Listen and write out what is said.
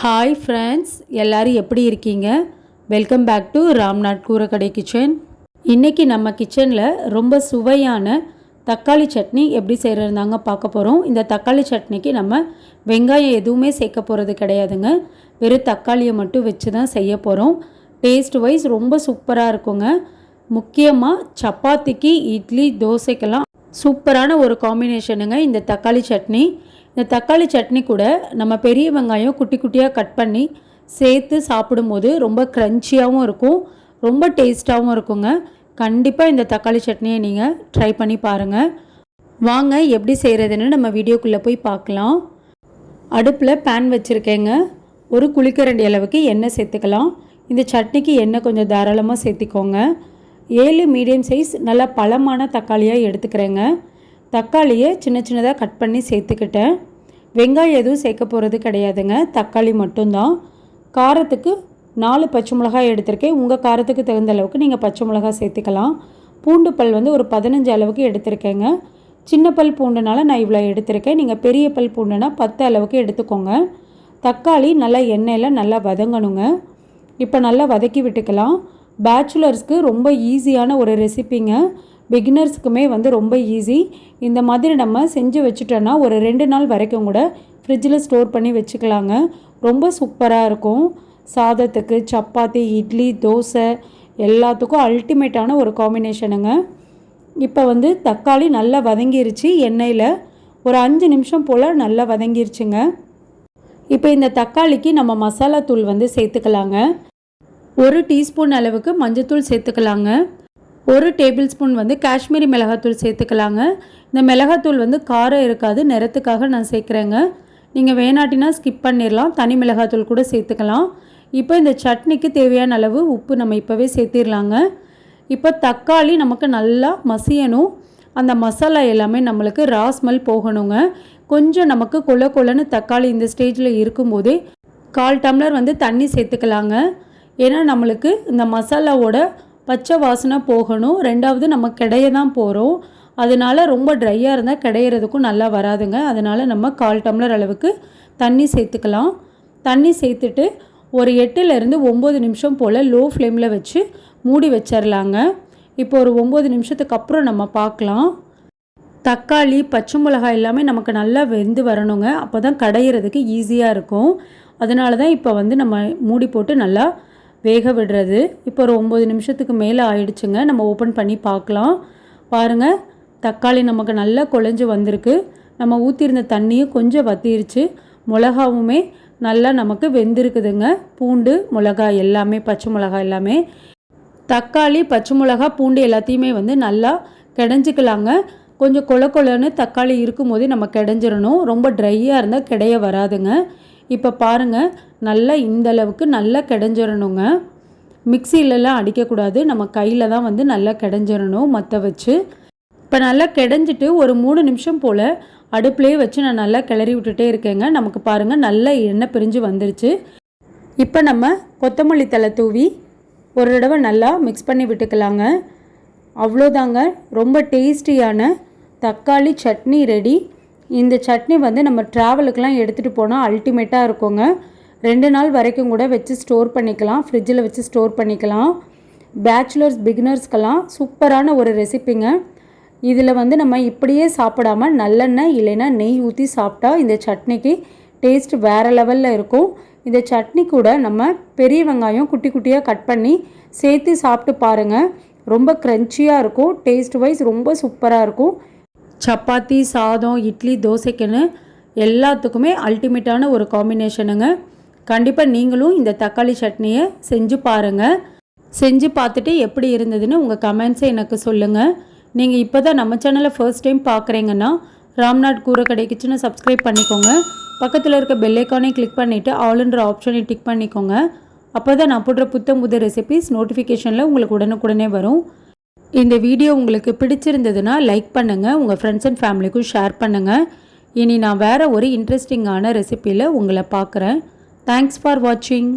Hi friends, எல்லோரும் எப்படி இருக்கீங்க? Welcome back to Ramnath Koorakkadai kitchen. இன்றைக்கி நம்ம கிச்சனில் ரொம்ப சுவையான தக்காளி சட்னி எப்படி செய்கிறதாங்க பார்க்க போகிறோம். இந்த தக்காளி சட்னிக்கு நம்ம வெங்காயம் எதுவுமே சேர்க்க போகிறது கிடையாதுங்க. வெறும் தக்காளியை மட்டும் வச்சு தான் செய்ய போகிறோம். டேஸ்ட் வைஸ் ரொம்ப சூப்பராக இருக்குங்க. முக்கியமாக சப்பாத்திக்கு, இட்லி, தோசைக்கெல்லாம் சூப்பரான ஒரு காம்பினேஷனுங்க இந்த தக்காளி சட்னி. இந்த தக்காளி சட்னி கூட நம்ம பெரிய வெங்காயம் குட்டி குட்டியாக கட் பண்ணி சேர்த்து சாப்பிடும்போது ரொம்ப க்ரன்ச்சியாகவும் இருக்கும், ரொம்ப டேஸ்ட்டாகவும் இருக்குங்க. கண்டிப்பாக இந்த தக்காளி சட்னியை நீங்கள் ட்ரை பண்ணி பாருங்கள். வாங்க எப்படி செய்கிறதுன்னு நம்ம வீடியோக்குள்ளே போய் பார்க்கலாம். அடுப்பில் பேன் வச்சுருக்கேங்க. ஒரு குழிக்கரண்டி அளவுக்கு எண்ணெய் சேர்த்துக்கலாம். இந்த சட்னிக்கு எண்ணெய் கொஞ்சம் தாராளமாக சேர்த்திக்கோங்க. 7 மீடியம் சைஸ் நல்லா பழமான தக்காளியாக எடுத்துக்கிறேங்க. தக்காளியை சின்ன சின்னதாக கட் பண்ணி சேர்த்துக்கிட்டேன். வெங்காயம் எதுவும் சேர்க்க போகிறது கிடையாதுங்க, தக்காளி மட்டும்தான். காரத்துக்கு 4 பச்சை மிளகாய் எடுத்திருக்கேன். உங்கள் காரத்துக்கு தகுந்த அளவுக்கு நீங்கள் பச்சை மிளகாய் சேர்த்துக்கலாம். பூண்டு பல் ஒரு 15 அளவுக்கு எடுத்திருக்கேங்க. சின்ன பல் பூண்டுனால நான் இவ்வளோ எடுத்திருக்கேன். நீங்கள் பெரிய பல் பூண்டுனா 10 அளவுக்கு எடுத்துக்கோங்க. தக்காளி நல்லா எண்ணெயில் நல்லா வதங்கணுங்க. இப்போ நல்லா வதக்கி விட்டுக்கலாம். பேச்சுலர்ஸ்க்கு ரொம்ப ஈஸியான ஒரு ரெசிப்பிங்க. பிகினர்ஸுக்குமே ரொம்ப ஈஸி. இந்த மாதிரி நம்ம செஞ்சு வச்சுட்டோன்னா ஒரு 2 நாள் வரைக்கும் கூட ஃப்ரிட்ஜில் ஸ்டோர் பண்ணி வச்சுக்கலாங்க. ரொம்ப சூப்பராக இருக்கும். சாதத்துக்கு, சப்பாத்தி, இட்லி, தோசை எல்லாத்துக்கும் அல்டிமேட்டான ஒரு காம்பினேஷனுங்க. இப்போ தக்காளி நல்லா வதங்கிருச்சு. எண்ணெயில் ஒரு 5 நிமிஷம் போல் நல்லா வதங்கிருச்சுங்க. இப்போ இந்த தக்காளிக்கு நம்ம மசாலா தூள் சேர்த்துக்கலாங்க. 1 டீஸ்பூன் அளவுக்கு மஞ்சத்தூள் சேர்த்துக்கலாங்க. 1 டேபிள் ஸ்பூன் காஷ்மீரி மிளகாத்தூள் சேர்த்துக்கலாங்க. இந்த மிளகாத்தூள் காரம் இருக்காது, நிறத்துக்காக நான் சேர்க்குறேங்க. நீங்கள் வேணாட்டினா ஸ்கிப் பண்ணிடலாம், தனி மிளகாத்தூள் கூட சேர்த்துக்கலாம். இப்போ இந்த சட்னிக்கு தேவையான அளவு உப்பு நம்ம இப்போவே சேர்த்திடலாங்க. இப்போ தக்காளி நமக்கு நல்லா மசியணும். அந்த மசாலா எல்லாமே நம்மளுக்கு ரா ஸ்மெல் போகணுங்க. கொஞ்சம் நமக்கு கொலன்னு தக்காளி இந்த ஸ்டேஜில் இருக்கும்போதே 1/4 டம்ளர் தண்ணி சேர்த்துக்கலாங்க. ஏன்னா நம்மளுக்கு இந்த மசாலாவோட பச்சை வாசனை போகணும். 2வது நம்ம கிடைய தான் போகிறோம். அதனால் ரொம்ப ட்ரையாக இருந்தால் கிடையிறதுக்கும் நல்லா வராதுங்க. அதனால் நம்ம 1/4 டம்ளர் அளவுக்கு தண்ணி சேர்த்துக்கலாம். தண்ணி சேர்த்துட்டு ஒரு 8லேருந்து 9 நிமிஷம் போல் லோ ஃப்ளேமில் வச்சு மூடி வச்சிடலாங்க. இப்போ ஒரு 9 நிமிஷத்துக்கு அப்புறம் நம்ம பார்க்கலாம். தக்காளி, பச்சை மிளகாய் எல்லாமே நமக்கு நல்லா வெந்து வரணுங்க. அப்போ தான் கடையிறதுக்கு ஈஸியாக இருக்கும். அதனால தான் இப்போ நம்ம மூடி போட்டு நல்லா வேக விடுறது. இப்போ ஒரு 9 நிமிஷத்துக்கு மேலே ஆயிடுச்சுங்க. நம்ம ஓப்பன் பண்ணி பார்க்கலாம். பாருங்கள், தக்காளி நமக்கு நல்லா குழஞ்சி வந்திருக்கு. நம்ம ஊற்றிருந்த தண்ணியும் கொஞ்சம் வத்திருச்சு. மிளகாவுமே நல்லா நமக்கு வெந்திருக்குதுங்க. பூண்டு, மிளகாய் எல்லாமே, பச்சை மிளகாய் எல்லாமே, தக்காளி, பச்சை மிளகா, பூண்டு எல்லாத்தையுமே நல்லா கிடைஞ்சிக்கலாங்க. கொஞ்சம் கொலன்னு தக்காளி இருக்கும்போதே நம்ம கிடைஞ்சிடணும். ரொம்ப ட்ரையாக இருந்தால் கிடைய வராதுங்க. இப்போ பாருங்கள், நல்லா இந்தளவுக்கு நல்லா கிடைஞ்சிடணுங்க. மிக்சிலெலாம் அடிக்கக்கூடாது, நம்ம கையில் தான் நல்லா கிடைஞ்சிடணும் மற்ற வச்சு. இப்போ நல்லா கிடைஞ்சிட்டு ஒரு 3 நிமிஷம் போல் அடுப்புலேயே வச்சு நான் நல்லா கிளறி விட்டுட்டே இருக்கேங்க. நமக்கு பாருங்கள் நல்லா எண்ணெய் பிரிஞ்சு வந்துருச்சு. இப்போ நம்ம கொத்தமல்லி தழை தூவி ஒரு தடவை நல்லா மிக்ஸ் பண்ணி விட்டுக்கலாங்க. அவ்வளோதாங்க, ரொம்ப டேஸ்டியான தக்காளி சட்னி ரெடி. இந்த சட்னி நம்ம ட்ராவலுக்கெலாம் எடுத்துகிட்டு போனால் அல்டிமேட்டாக இருக்குங்க. 2 நாள் வரைக்கும் கூட வச்சு ஸ்டோர் பண்ணிக்கலாம், ஃப்ரிட்ஜில் வச்சு ஸ்டோர் பண்ணிக்கலாம். பேச்சுலர்ஸ், பிகினர்ஸ்க்கெல்லாம் சூப்பரான ஒரு ரெசிப்பிங்க. இதில் நம்ம இப்படியே சாப்பிடாமல் நல்லெண்ணெய் இல்லைன்னா நெய் ஊற்றி சாப்பிட்டா இந்த சட்னிக்கு டேஸ்ட் வேறு லெவலில் இருக்கும். இந்த சட்னி கூட நம்ம பெரிய வெங்காயம் குட்டி குட்டியாக கட் பண்ணி சேர்த்து சாப்பிட்டு பாருங்கள். ரொம்ப க்ரன்ச்சியாக இருக்கும். டேஸ்ட் வைஸ் ரொம்ப சூப்பராக இருக்கும். சப்பாத்தி, சாதம், இட்லி, தோசைக்குன்னு எல்லாத்துக்குமே அல்டிமேட்டான ஒரு காம்பினேஷனுங்க. கண்டிப்பாக நீங்களும் இந்த தக்காளி சட்னியை செஞ்சு பாருங்கள். செஞ்சு பார்த்துட்டு எப்படி இருந்ததுன்னு உங்கள் கமெண்ட்ஸை எனக்கு சொல்லுங்கள். நீங்கள் இப்போ தான் நம்ம சேனலை ஃபர்ஸ்ட் டைம் பார்க்குறீங்கன்னா ராம்நாத் கூரக்கடை கிச்சனை சப்ஸ்கிரைப் பண்ணிக்கோங்க. பக்கத்தில் இருக்க பெல் ஐக்கானை கிளிக் பண்ணிவிட்டு ஆல்ன்ற ஆப்ஷனை டிக் பண்ணிக்கோங்க. அப்போ தான் நான் போடுற புது ரெசிபிஸ் நோட்டிஃபிகேஷனில் உங்களுக்கு உடனுக்குடனே வரும். இந்த வீடியோ உங்களுக்கு பிடிச்சிருந்ததுன்னா லைக் பண்ணுங்கள், உங்கள் ஃப்ரெண்ட்ஸ் அண்ட் ஃபேமிலிக்கும் ஷேர் பண்ணுங்கள். இனி நான் வேறு ஒரு இன்ட்ரெஸ்டிங்கான ரெசிப்பியில் உங்களை பார்க்குறேன். தேங்க்ஸ் ஃபார் வாட்சிங்.